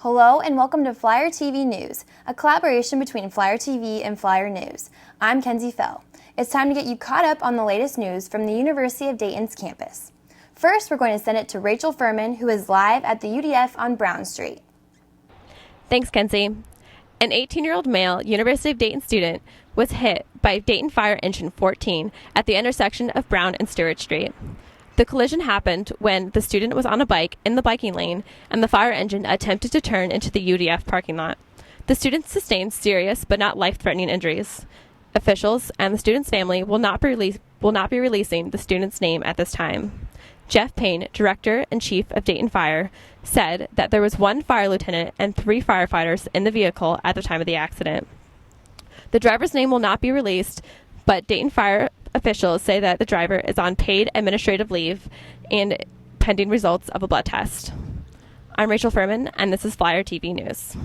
Hello and welcome to Flyer TV News, a collaboration between Flyer TV and Flyer News. I'm Kenzie Fell. It's time to get you caught up on the latest news from the University of Dayton's campus. First, we're going to send it to Rachel Furman, who is live at the UDF on Brown Street. Thanks, Kenzie. An 18-year-old male University of Dayton student was hit by Dayton Fire Engine 14 at the intersection of Brown and Stewart Street. The collision happened when the student was on a bike in the biking lane and the fire engine attempted to turn into the UDF parking lot. The student sustained serious but not life-threatening injuries. Officials and the student's family will not be releasing the student's name at this time. Jeff Payne, Director and Chief of Dayton Fire, said that there was one fire lieutenant and 3 firefighters in the vehicle at the time of the accident. The driver's name will not be released, but Dayton Fire officials say that the driver is on paid administrative leave and pending results of a blood test. I'm Rachel Furman, and this is Flyer TV News.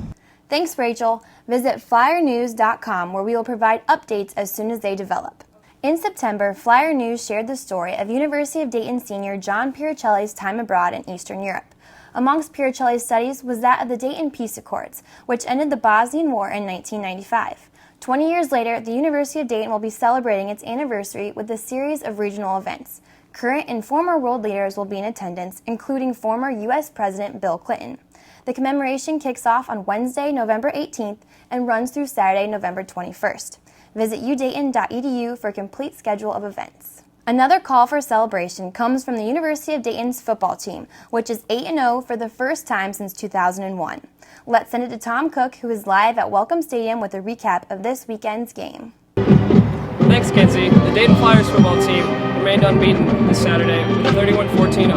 Thanks, Rachel. Visit flyernews.com, where we will provide updates as soon as they develop. In September, Flyer News shared the story of University of Dayton senior John Piricelli's time abroad in Eastern Europe. Amongst Piricelli's studies was that of the Dayton Peace Accords, which ended the Bosnian War in 1995. 20 years later, the University of Dayton will be celebrating its anniversary with a series of regional events. Current and former world leaders will be in attendance, including former U.S. President Bill Clinton. The commemoration kicks off on Wednesday, November 18th and runs through Saturday, November 21st. Visit udayton.edu for a complete schedule of events. Another call for celebration comes from the University of Dayton's football team, which is 8-0 for the first time since 2001. Let's send it to Tom Cook, who is live at Welcome Stadium with a recap of this weekend's game. Thanks, Kenzie. The Dayton Flyers football team remained unbeaten this Saturday with a 31-14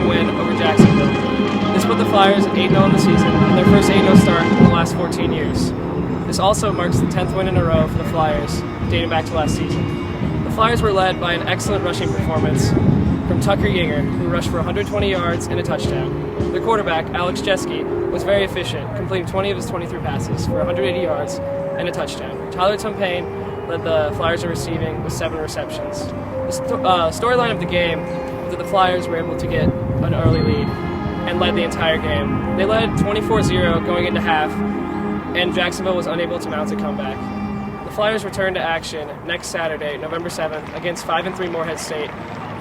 win over Jacksonville. This put the Flyers at 8-0 in the season and their first 8-0 start in the last 14 years. This also marks the 10th win in a row for the Flyers, dating back to last season. The Flyers were led by an excellent rushing performance from Tucker Yinger, who rushed for 120 yards and a touchdown. Their quarterback, Alex Jeske, was very efficient, completing 20 of his 23 passes for 180 yards and a touchdown. Tyler Tumpane led the Flyers in receiving with 7 receptions. The storyline of the game was that the Flyers were able to get an early lead and led the entire game. They led 24-0 going into half, and Jacksonville was unable to mount a comeback. The Flyers return to action next Saturday, November 7th, against 5-3 Morehead State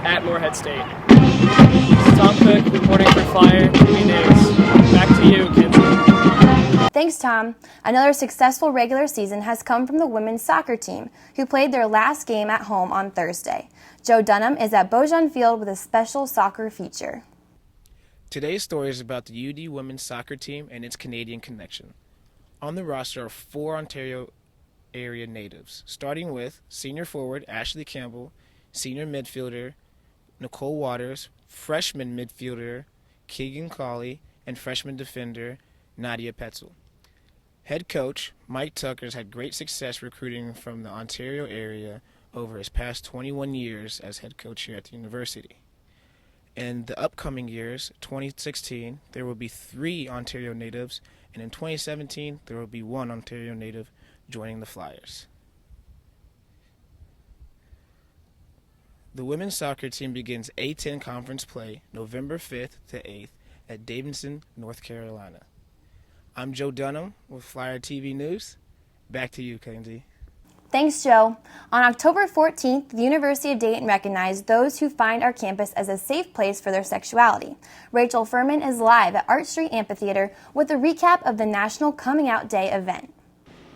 at Morehead State. This is Tom Cook reporting for Flyer TV News. Back to you, Kenzie. Thanks, Tom. Another successful regular season has come from the women's soccer team, who played their last game at home on Thursday. Joe Dunham is at Beaujon Field with a special soccer feature. Today's story is about the UD women's soccer team and its Canadian connection. On the roster are 4 Ontario area natives, starting with senior forward Ashley Campbell, senior midfielder Nicole Waters, freshman midfielder Keegan Colley, and freshman defender Nadia Petzel. Head coach Mike Tucker has had great success recruiting from the Ontario area over his past 21 years as head coach here at the university. In the upcoming years, 2016, there will be 3 Ontario natives, and in 2017, there will be 1 Ontario native joining the Flyers. The women's soccer team begins A-10 conference play November 5th to 8th at Davidson, North Carolina. I'm Joe Dunham with Flyer TV News. Back to you, Kenzie. Thanks, Joe. On October 14th, the University of Dayton recognized those who find our campus as a safe place for their sexuality. Rachel Furman is live at Arch Street Amphitheater with a recap of the National Coming Out Day event.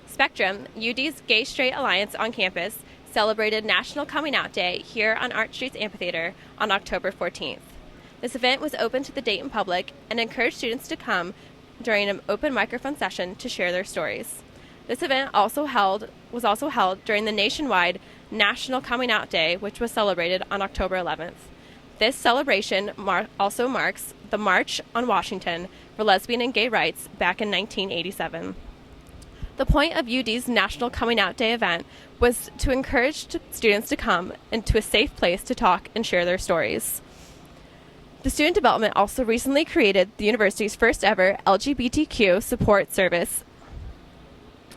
Spectrum, UD's Gay Straight Alliance on campus, celebrated National Coming Out Day here on Arch Street's Amphitheater on October 14th. This event was open to the Dayton public and encouraged students to come during an open microphone session to share their stories. This event was also held during the nationwide National Coming Out Day, which was celebrated on October 11th. This celebration also marks the March on Washington for Lesbian and Gay Rights back in 1987. The point of UD's National Coming Out Day event was to encourage students to come into a safe place to talk and share their stories. The Student Development also recently created the university's first ever LGBTQ support service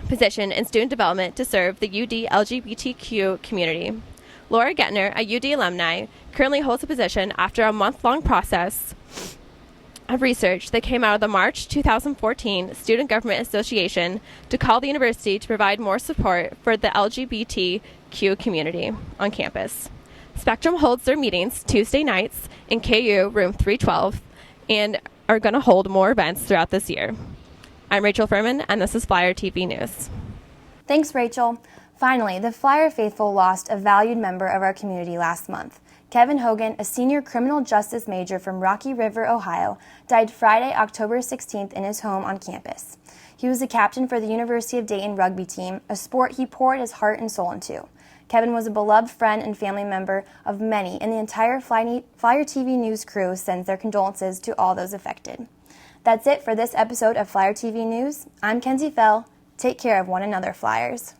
position in student development to serve the UD LGBTQ community. Laura Gettner, a UD alumni, currently holds the position after a month-long process of research that came out of the March 2014 Student Government Association to call the university to provide more support for the LGBTQ community on campus. Spectrum holds their meetings Tuesday nights in KU room 312 and are going to hold more events throughout this year. I'm Rachel Furman, and this is Flyer TV News. Thanks, Rachel. Finally, the Flyer faithful lost a valued member of our community last month. Kevin Hogan, a senior criminal justice major from Rocky River, Ohio, died Friday, October 16th in his home on campus. He was the captain for the University of Dayton rugby team, a sport he poured his heart and soul into. Kevin was a beloved friend and family member of many, and the entire Flyer TV News crew sends their condolences to all those affected. That's it for this episode of Flyer TV News. I'm Kenzie Fell. Take care of one another, Flyers.